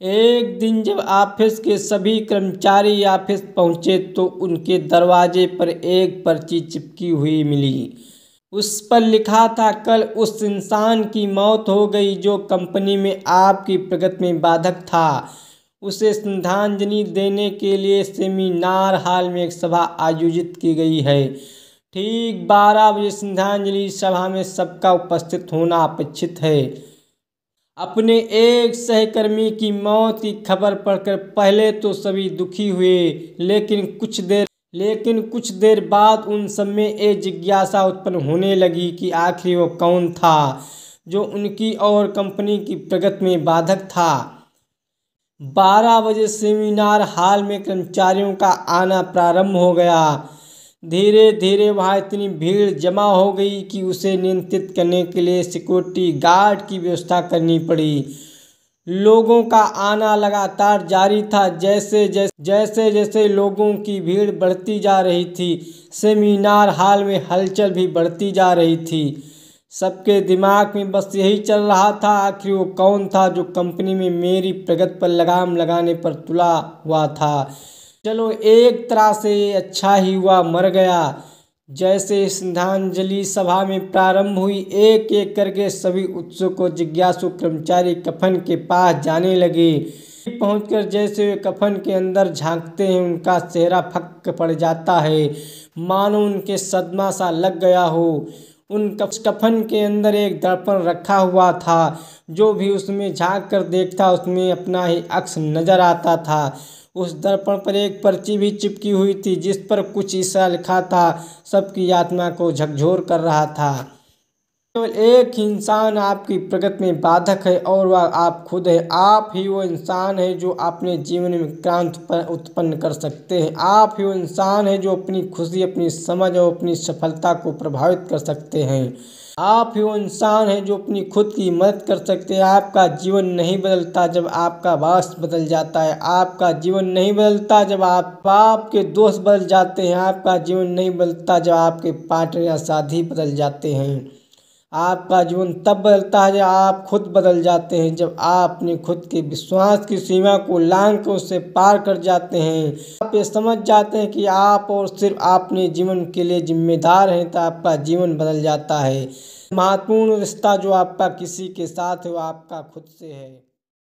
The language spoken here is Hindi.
एक दिन जब ऑफिस के सभी कर्मचारी ऑफिस पहुंचे तो उनके दरवाजे पर एक पर्ची चिपकी हुई मिली। उस पर लिखा था, कल उस इंसान की मौत हो गई जो कंपनी में आपकी प्रगति में बाधक था। उसे श्रद्धांजलि देने के लिए सेमिनार हॉल में एक सभा आयोजित की गई है। ठीक 12 बजे श्रद्धांजलि सभा में सबका उपस्थित होना अपेक्षित है। अपने एक सहकर्मी की मौत की खबर पढ़कर पहले तो सभी दुखी हुए, लेकिन कुछ देर बाद उन सब में एक जिज्ञासा उत्पन्न होने लगी कि आखिर वो कौन था जो उनकी और कंपनी की प्रगति में बाधक था। 12 बजे सेमिनार हॉल में कर्मचारियों का आना प्रारंभ हो गया। धीरे धीरे वहाँ इतनी भीड़ जमा हो गई कि उसे नियंत्रित करने के लिए सिक्योरिटी गार्ड की व्यवस्था करनी पड़ी। लोगों का आना लगातार जारी था। जैसे जैसे लोगों की भीड़ बढ़ती जा रही थी, सेमिनार हॉल में हलचल भी बढ़ती जा रही थी। सबके दिमाग में बस यही चल रहा था, आखिर वो कौन था जो कंपनी में मेरी प्रगति पर लगाम लगाने पर तुला हुआ था। चलो, एक तरह से ये अच्छा ही हुआ मर गया। जैसे श्रद्धांजलि सभा में प्रारंभ हुई, एक एक करके सभी उत्सुक और जिज्ञासु कर्मचारी कफन के पास जाने लगे। पहुंचकर जैसे वे कफन के अंदर झांकते हैं, उनका चेहरा फक्क पड़ जाता है, मानो उनके सदमा सा लग गया हो। उन कफन के अंदर एक दर्पण रखा हुआ था। जो भी उसमें झांक कर देखता उसमें अपना ही अक्स नजर आता था। उस दर्पण पर एक पर्ची भी चिपकी हुई थी जिस पर कुछ ऐसा लिखा था, सबकी आत्मा को झकझोर कर रहा था। केवल एक ही इंसान आपकी प्रगति में बाधक है और वह आप खुद है। आप ही वो इंसान है जो अपने जीवन में क्रांति उत्पन्न कर सकते हैं। आप ही वो इंसान है जो अपनी खुशी, अपनी समझ और अपनी सफलता को प्रभावित कर सकते हैं। आप ही वो इंसान है जो अपनी खुद की मदद कर सकते हैं। आपका जीवन नहीं बदलता जब आपका बॉस बदल जाता है। आपका जीवन नहीं बदलता जब आपके दोस्त बदल जाते हैं। आपका जीवन नहीं बदलता जब आपके पार्टनर या साथी बदल जाते हैं। आपका जीवन तब बदलता है जब आप खुद बदल जाते हैं, जब आप अपने खुद के विश्वास की सीमा को लांघ कर उससे पार कर जाते हैं। आप ये समझ जाते हैं कि आप और सिर्फ अपने जीवन के लिए जिम्मेदार हैं, तो आपका जीवन बदल जाता है। महत्वपूर्ण रिश्ता जो आपका किसी के साथ है वो आपका खुद से है।